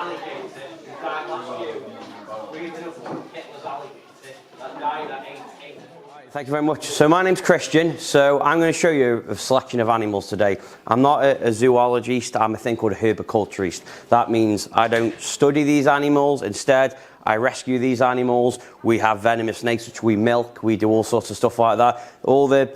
alligator who died last year. Weirdly enough, Hitler's alligator that died at 8. Thank you very much. So my name's Christian, so I'm going to show you a selection of animals today. I'm not a zoologist, I'm a thing called a herpetoculturist. That means I don't study these animals, instead I rescue these animals. We have venomous snakes which we milk, we do all sorts of stuff like that. All the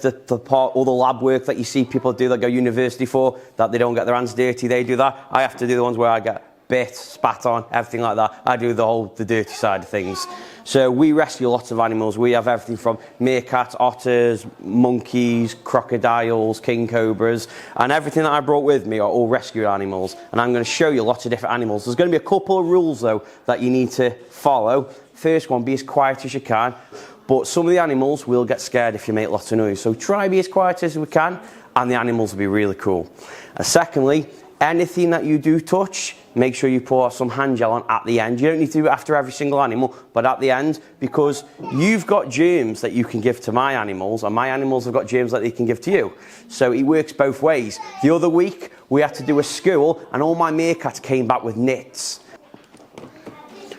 lab work that you see people do that go university for, that they don't get their hands dirty, they do that. I have to do the ones where I get bit, spat on, everything like that. I do the dirty side of things. So we rescue lots of animals. We have everything from meerkats, otters, monkeys, crocodiles, king cobras, and everything that I brought with me are all rescue animals. And I'm going to show you lots of different animals. There's going to be a couple of rules though that you need to follow. First one, be as quiet as you can. But some of the animals will get scared if you make lots of noise. So try be as quiet as we can, and the animals will be really cool. And secondly, anything that you do touch, make sure you pour some hand gel on at the end. You don't need to do it after every single animal, but at the end, because you've got germs that you can give to my animals, and my animals have got germs that they can give to you. So it works both ways. The other week, we had to do a school, and all my meerkats came back with nits.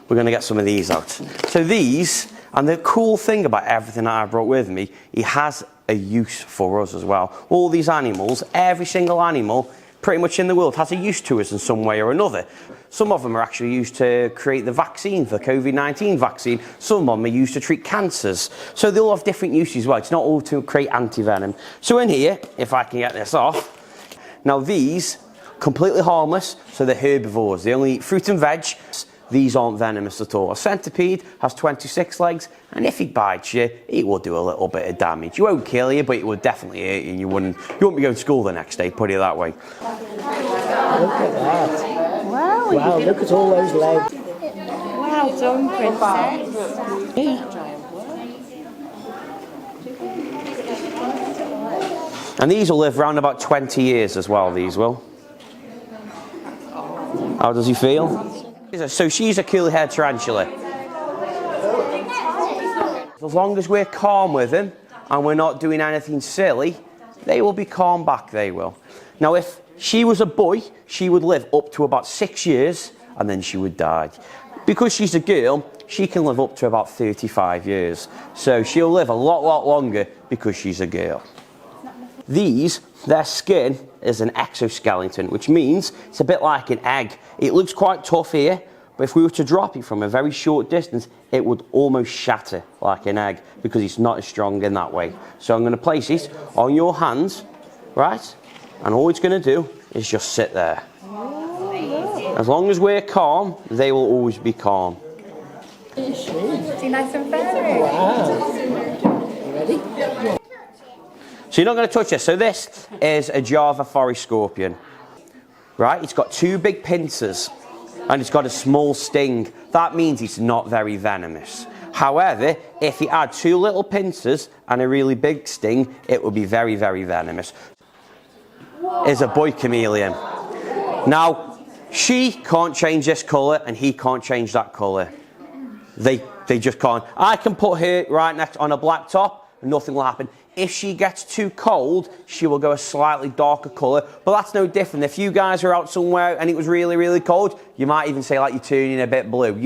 We're going to get some of these out. So these, and the cool thing about everything that I brought with me, it has a use for us as well. All these animals, every single animal, pretty much in the world has a use to us in some way or another. Some of them are actually used to create the vaccine for the COVID-19 vaccine. Some of them are used to treat cancers. So they all have different uses as well. It's not all to create anti-venom. So in here, if I can get this off, now these, completely harmless, so they're herbivores. They only eat fruit and veg. These aren't venomous at all. A centipede has 26 legs, and if it bites you, it will do a little bit of damage. You won't kill you, but it will definitely hurt you, and you won't be going to school the next day, put it that way. Look at that. Wow, wow, look at all those legs. Well done, princess. And these will live around about 20 years as well, these will. How does he feel? So she's a cool-haired tarantula. As long as we're calm with him and we're not doing anything silly, they will be calm back, they will. Now if she was a boy, she would live up to about 6 years and then she would die. Because she's a girl, she can live up to about 35 years. So she'll live a lot longer because she's a girl. These, their skin is an exoskeleton, which means it's a bit like an egg. It looks quite tough here, but if we were to drop it from a very short distance, it would almost shatter like an egg because it's not as strong in that way. So I'm going to place it on your hands, right? And all it's going to do is just sit there. As long as we're calm, they will always be calm. Is he nice and fairy? Wow. You ready? So you're not going to touch this. So this is a Java forest scorpion, right? It's got 2 big pincers and it's got a small sting. That means it's not very venomous. However, if it had 2 little pincers and a really big sting, it would be very venomous. Is a boy chameleon. Now, she can't change this colour and he can't change that colour. They just can't. I can put her right next on a black top and nothing will happen. If she gets too cold, she will go a slightly darker colour, but that's no different. If you guys are out somewhere and it was really cold, you might even say like you're turning a bit blue.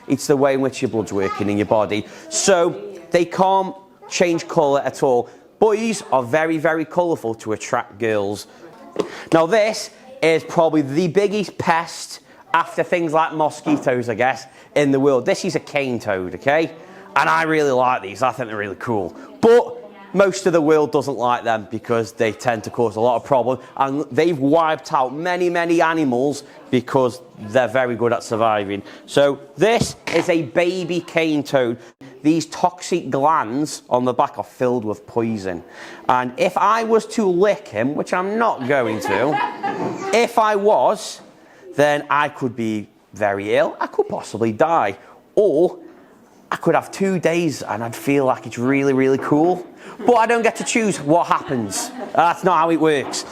It's the way in which your blood's working in your body. So they can't change colour at all. Boys are very colourful to attract girls. Now this is probably the biggest pest after things like mosquitoes, I guess, in the world. This is a cane toad, okay? And I really like these. I think they're really cool. But most of the world doesn't like them because they tend to cause a lot of problems, and they've wiped out many animals because they're very good at surviving. So this is a baby cane toad. These toxic glands on the back are filled with poison, and if I was to lick him, which I'm not going to, if I was, then I could be very ill. I could possibly die, or I could have 2 days and I'd feel like it's really cool. But I don't get to choose what happens. That's not how it works.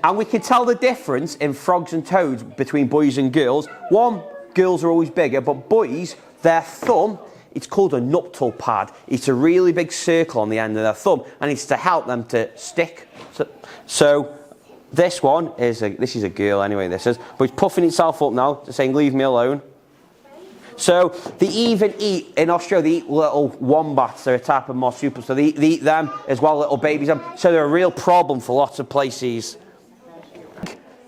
And we can tell the difference in frogs and toads between boys and girls. One, girls are always bigger, but boys, their thumb, it's called a nuptial pad. It's a really big circle on the end of their thumb, and it's to help them to stick. So this one is this is a girl anyway, this is, but it's puffing itself up now, saying leave me alone. So they even eat, in Australia, they eat little wombats. They're a type of marsupial, so they eat them as well, little babies. So they're a real problem for lots of places.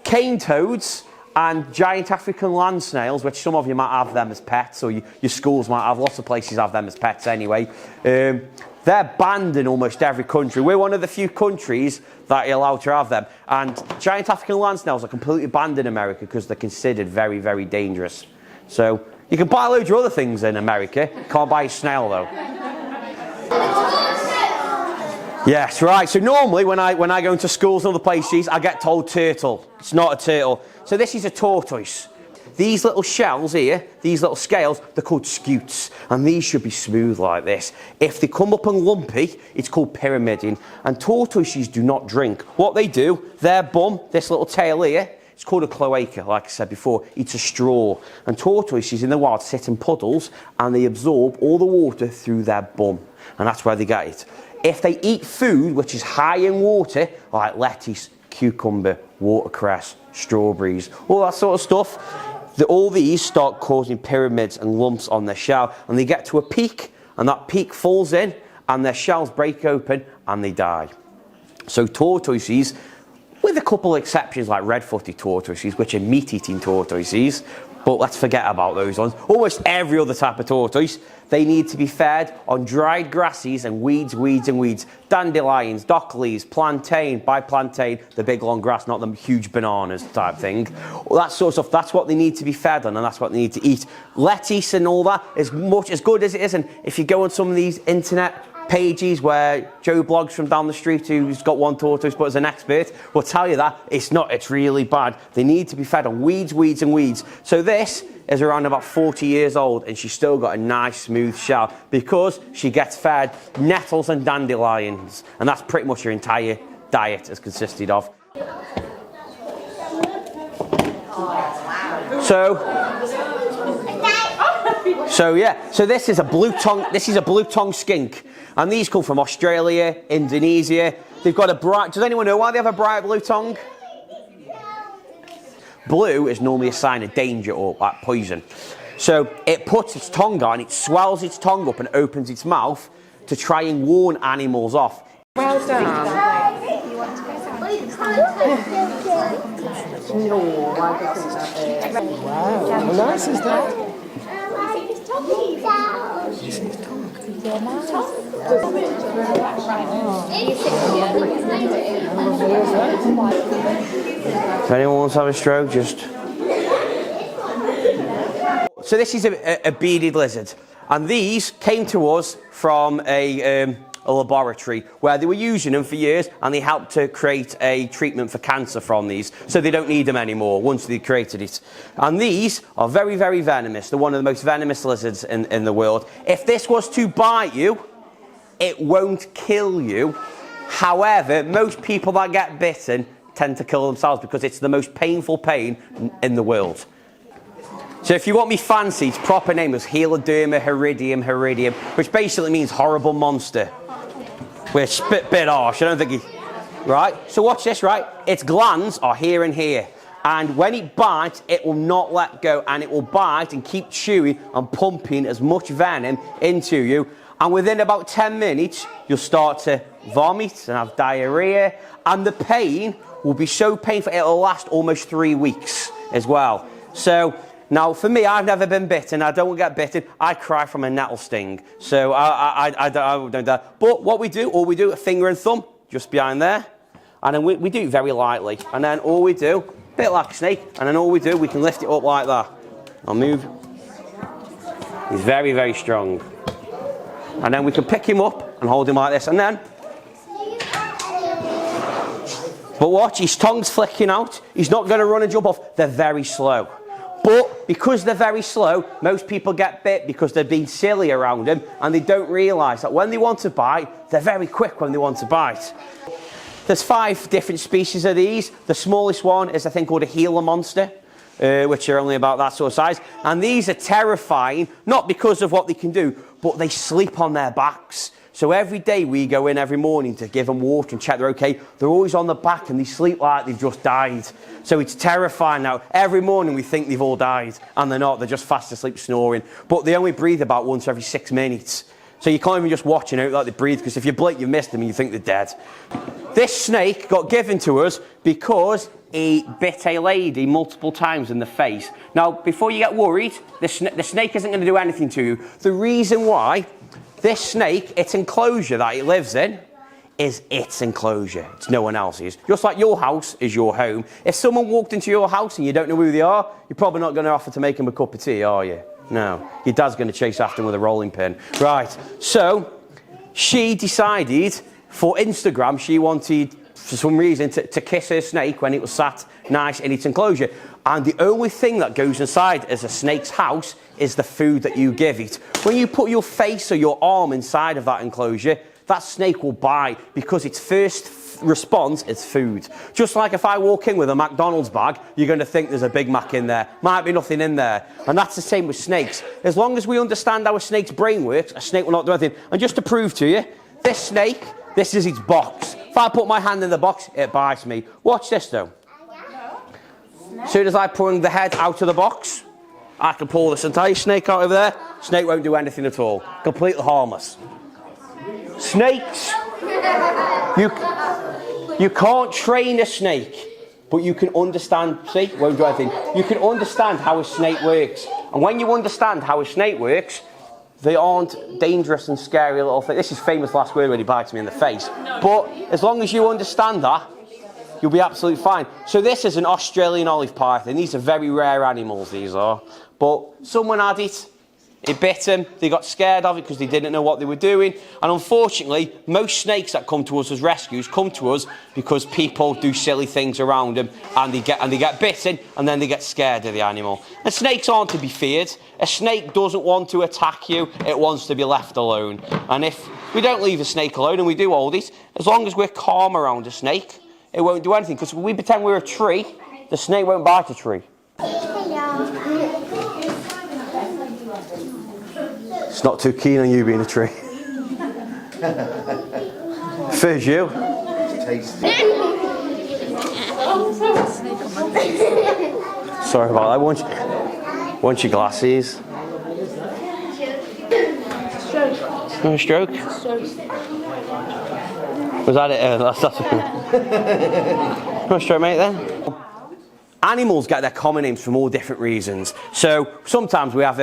Cane toads and giant African land snails, which some of you might have them as pets, or your schools might have, lots of places have them as pets anyway. They're banned in almost every country. We're one of the few countries that are allowed to have them. And giant African land snails are completely banned in America because they're considered very, very dangerous. So you can buy loads of other things in America. Can't buy a snail though. Yes, right. So normally when I go into schools and other places, I get told turtle. It's not a turtle. So this is a tortoise. These little shells here, these little scales, they're called scutes, and these should be smooth like this. If they come up and lumpy, it's called pyramiding. And tortoises do not drink. What they do, their bum, this little tail here, it's called a cloaca, like I said before. It's a straw. And tortoises in the wild sit in puddles, and they absorb all the water through their bum, and that's where they get it. If they eat food which is high in water, like lettuce, cucumber, watercress, strawberries, all that sort of stuff, all these start causing pyramids and lumps on their shell, and they get to a peak, and that peak falls in, and their shells break open, and they die. So tortoises, with a couple of exceptions like red-footed tortoises, which are meat-eating tortoises, but let's forget about those ones. Almost every other type of tortoise, they need to be fed on dried grasses and weeds. Dandelions, dock leaves, plantain, by plantain, the big long grass, not the huge bananas type thing. All that sort of stuff, that's what they need to be fed on, and that's what they need to eat. Lettuce and all that, as good as it is, and if you go on some of these internet pages where Joe blogs from down the street, who's got one tortoise but is an expert, will tell you that it's really bad. They need to be fed on weeds. So this is around about 40 years old, and she's still got a nice smooth shell because she gets fed nettles and dandelions, and that's pretty much her entire diet has consisted of. So this is a blue tongue skink, and these come from Australia, Indonesia. They've got a bright. Does anyone know why they have a bright blue tongue? Blue is normally a sign of danger or like poison. So it puts its tongue on, it swells its tongue up and opens its mouth to try and warn animals off. Well done. Wow, how nice is that? If anyone wants to have a stroke, just... So this is a bearded lizard, and these came to us from a laboratory where they were using them for years, and they helped to create a treatment for cancer from these, so they don't need them anymore once they created it. And these are very, very venomous. They're one of the most venomous lizards in the world. If this was to bite you, it won't kill you. However, most people that get bitten tend to kill themselves because it's the most painful pain in the world. So if you want me fancy, its proper name is Heloderma hirridium, which basically means horrible monster. Which is a bit harsh, I don't think right? So watch this, right? Its glands are here and here. And when it bites, it will not let go, and it will bite and keep chewing and pumping as much venom into you. And within about 10 minutes, you'll start to vomit and have diarrhea, and the pain will be so painful, it'll last almost 3 weeks as well. So now, for me, I've never been bitten. I don't get bitten. I cry from a nettle sting. So I don't do that. But what we do, all we do, a finger and thumb, just behind there. And then we do it very lightly. And then all we do, a bit like a snake, and then all we do, we can lift it up like that. I'll move. He's very, very strong. And then we can pick him up and hold him like this. And then, but watch, his tongue's flicking out. He's not going to run and jump off. They're very slow. But because they're very slow, most people get bit because they're being silly around them, and they don't realise that when they want to bite, they're very quick when they want to bite. There's 5 different species of these. The smallest one is a thing called a Gila monster, which are only about that sort of size. And these are terrifying, not because of what they can do, but they sleep on their backs. So every day we go in every morning to give them water and check they're okay. They're always on the back and they sleep like they've just died. So it's terrifying now. Every morning we think they've all died and they're not. They're just fast asleep snoring. But they only breathe about once every 6 minutes. So you can't even just watch out like they breathe, because if you blink, you missed them and you think they're dead. This snake got given to us because he bit a lady multiple times in the face. Now, before you get worried, the snake isn't going to do anything to you. The reason why, this snake, its enclosure that it lives in, is its enclosure. It's no one else's. Just like your house is your home. If someone walked into your house and you don't know who they are, you're probably not going to offer to make them a cup of tea, are you? No. Your dad's going to chase after them with a rolling pin. Right. So, she decided, for Instagram, she wanted, for some reason, to kiss her snake when it was sat nice in its enclosure. And the only thing that goes inside as a snake's house is the food that you give it. When you put your face or your arm inside of that enclosure, that snake will bite, because its first response is food. Just like if I walk in with a McDonald's bag, you're going to think there's a Big Mac in there. Might be nothing in there. And that's the same with snakes. As long as we understand how a snake's brain works, a snake will not do anything. And just to prove to you, this snake, this is its box. If I put my hand in the box, it bites me. Watch this though. As soon as I pull the head out of the box, I can pull this entire snake out of there. Snake won't do anything at all. Completely harmless. Snakes, you can't train a snake, but you can understand, see, won't do anything. You can understand how a snake works. And when you understand how a snake works, they aren't dangerous and scary little things. This is famous last word when he bites me in the face. But as long as you understand that, you'll be absolutely fine. So this is an Australian olive python. These are very rare animals, these are. But someone had it. It bit them, they got scared of it because they didn't know what they were doing. And unfortunately, most snakes that come to us as rescues come to us because people do silly things around them, and they get bitten, and then they get scared of the animal. And snakes aren't to be feared. A snake doesn't want to attack you, it wants to be left alone. And if we don't leave a snake alone and we do hold it, as long as we're calm around a snake, it won't do anything. Because if we pretend we're a tree, the snake won't bite a tree. It's not too keen on you being a tree. First you. Sorry about that. Want your glasses? A stroke? Was that it? That's a stroke, mate, then? Animals get their common names from all different reasons. So sometimes we have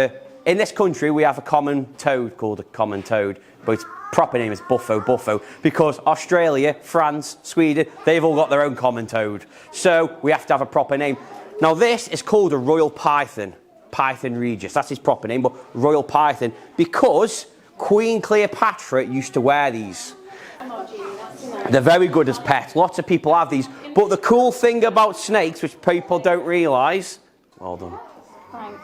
in this country, we have a common toad called a common toad, but its proper name is buffo, because Australia, France, Sweden, they've all got their own common toad. So we have to have a proper name. Now this is called a royal python, Python regius. That's his proper name, but royal python, because Queen Cleopatra used to wear these. They're very good as pets. Lots of people have these. But the cool thing about snakes, which people don't realise... Well done. Thanks.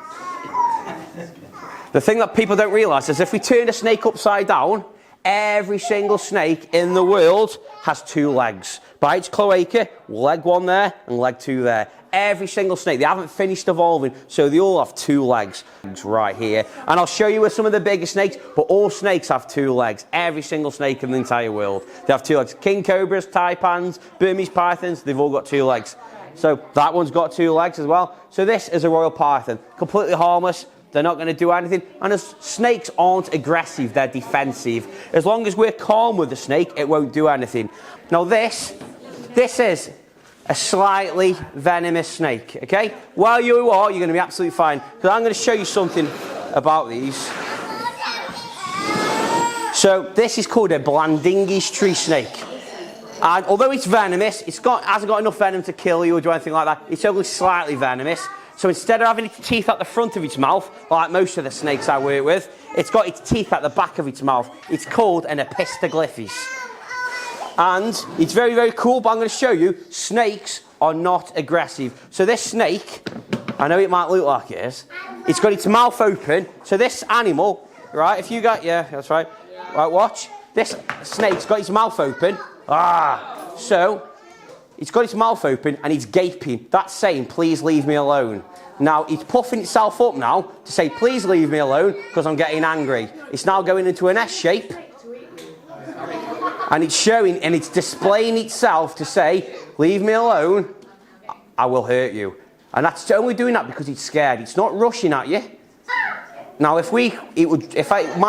The thing that people don't realise is if we turn a snake upside down, every single snake in the world has 2 legs. By its cloaca, leg 1 there and leg 2 there. Every single snake. They haven't finished evolving, so they all have 2 legs. Right here. And I'll show you with some of the bigger snakes, but all snakes have 2 legs. Every single snake in the entire world. They have 2 legs. King cobras, taipans, Burmese pythons, they've all got 2 legs. So that one's got 2 legs as well. So this is a royal python. Completely harmless. They're not going to do anything. And as snakes aren't aggressive, they're defensive. As long as we're calm with the snake, it won't do anything. Now this is a slightly venomous snake, okay? While you are, you're going to be absolutely fine. Because I'm going to show you something about these. So this is called a Blandingi's tree snake. And although it's venomous, hasn't got enough venom to kill you or do anything like that. It's only slightly venomous. So instead of having its teeth at the front of its mouth, like most of the snakes I work with, it's got its teeth at the back of its mouth. It's called an Herpetoculturist. And it's very, very cool, but I'm going to show you, snakes are not aggressive. So this snake, I know it might look like it is, it's got its mouth open. So this animal, right, if you got, yeah, that's right. Right, watch. This snake's got its mouth open. So it's got its mouth open and it's gaping. That's saying, please leave me alone. Now, it's puffing itself up now to say, please leave me alone because I'm getting angry. It's now going into an S shape. And it's showing, and it's displaying itself to say, leave me alone, I will hurt you. And that's only doing that because it's scared. It's not rushing at you. Now, if my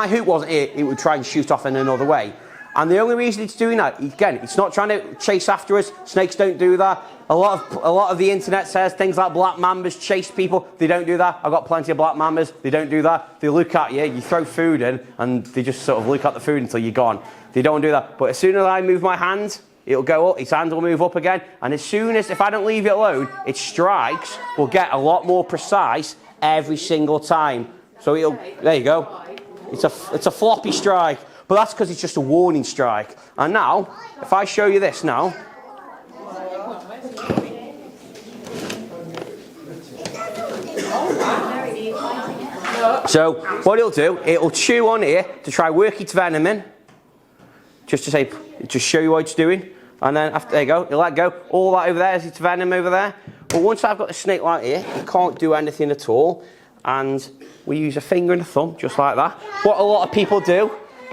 hoot wasn't here, it would try and shoot off in another way. And the only reason it's doing that, again, it's not trying to chase after us. Snakes don't do that. A lot of the internet says things like black mambas chase people. They don't do that. I've got plenty of black mambas. They don't do that. They look at you, you throw food in, and they just sort of look at the food until you're gone. They don't do that. But as soon as I move my hand, it'll go up, its hand will move up again. And as soon as, if I don't leave it alone, its strikes will get a lot more precise every single time. So there you go. It's a floppy strike. But that's because it's just a warning strike. And now, if I show you this now. So, what it'll do, it'll chew on here to try work its venom in. Just show you what it's doing. And then, there you go, you let go. All that over there is its venom over there. But once I've got the snake like here, it can't do anything at all. And we use a finger and a thumb, just like that. What a lot of people do,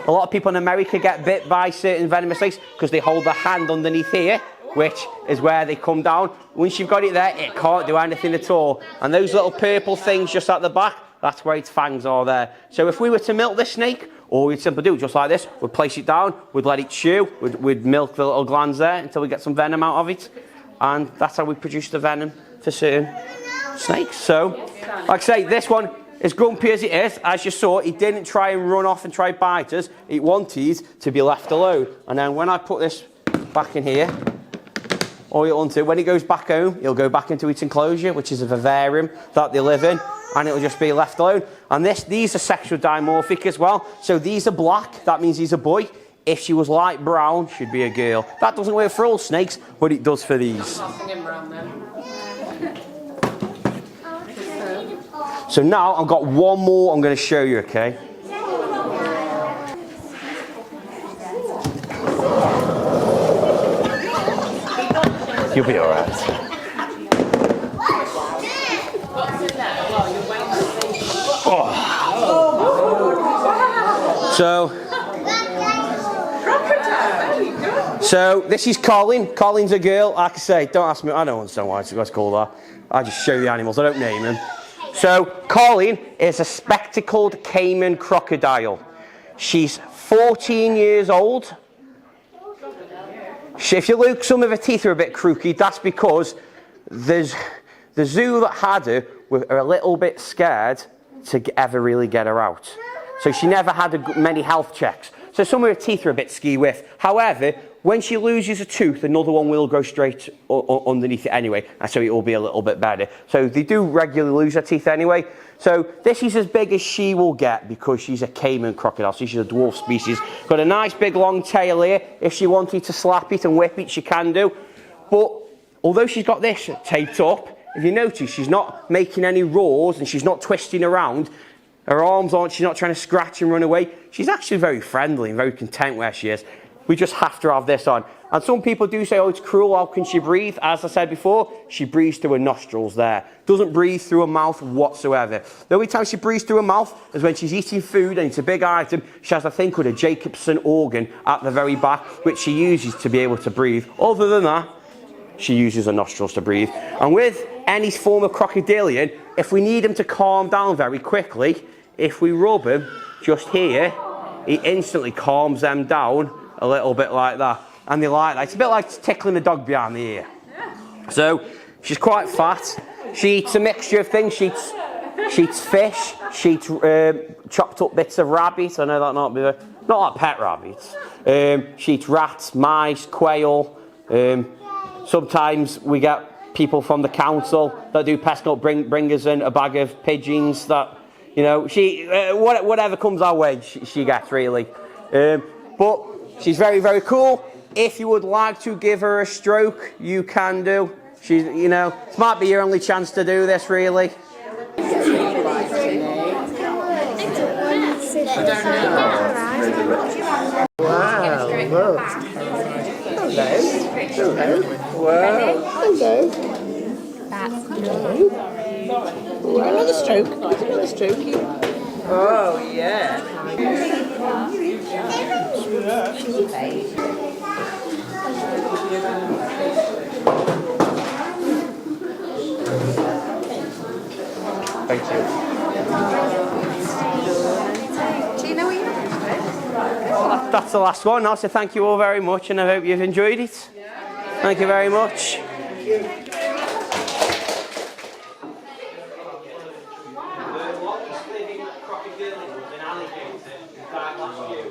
a lot of people in America get bit by certain venomous snakes because they hold their hand underneath here, which is where they come down. Once you've got it there, it can't do anything at all. And those little purple things just at the back, that's where its fangs are there. So if we were to milk this snake, all we'd simply do, just like this, we'd place it down, we'd let it chew, we'd milk the little glands there until we get some venom out of it. And that's how we produce the venom for certain snakes. So, like I say, this one, as grumpy as it is, as you saw, it didn't try and run off and try to bite us. It wanted to be left alone. And then when I put this back in here, all you'll want to, when it goes back home, it'll go back into its enclosure, which is a vivarium that they live in, and it'll just be left alone. And these are sexual dimorphic as well. So these are black, that means he's a boy. If she was light brown, she'd be a girl. That doesn't work for all snakes, but it does for these. So now I've got one more I'm going to show you, okay? You'll be alright. Oh. So this is Colin. Colin's a girl. Like I say, don't ask me. I don't understand why it's called that. I just show the animals. I don't name them. So Colin is a spectacled Caiman crocodile. She's 14 years old. If you look, some of her teeth are a bit crooked. That's because the zoo that had her were a little bit scared to ever really get her out. So she never had many health checks. So some of her teeth are a bit ski-whiff. However, when she loses a tooth, another one will grow straight underneath it anyway, and so it will be a little bit better. So they do regularly lose her teeth anyway. So this is as big as she will get because she's a Caiman crocodile, so she's a dwarf species. Got a nice big long tail here. If she wanted to slap it and whip it, she can do. But although she's got this taped up, if you notice, she's not making any roars and she's not twisting around. Her arms aren't, she's not trying to scratch and run away. She's actually very friendly and very content where she is. We just have to have this on. And some people do say, oh, it's cruel, how can she breathe? As I said before, she breathes through her nostrils there. Doesn't breathe through her mouth whatsoever. The only time she breathes through her mouth is when she's eating food and it's a big item. She has a thing called a Jacobson organ at the very back, which she uses to be able to breathe. Other than that, she uses her nostrils to breathe. And with any form of crocodilian, if we need them to calm down very quickly, if we rub them just here, it instantly calms them down a little bit like that. And they like that. It's a bit like tickling the dog behind the ear. So she's quite fat. She eats a mixture of things. She eats fish. She eats chopped up bits of rabbit. I know that not like pet rabbits. She eats rats, mice, quail. Sometimes we get people from the council that do pest control bring us in a bag of pigeons that, you know, whatever comes our way, she gets really. But she's very, very cool. If you would like to give her a stroke, you can do. She's, you know, this might be your only chance to do this, really. Wow, look. Hello. Wow. Hello. Hello. Another stroke. Another stroke. Oh, yeah. Thank you. Do you know what you're Well, that's the last one now, so thank you all very much, and I hope you've enjoyed it. Thank you very much. Crocodile was an alligator who died last year.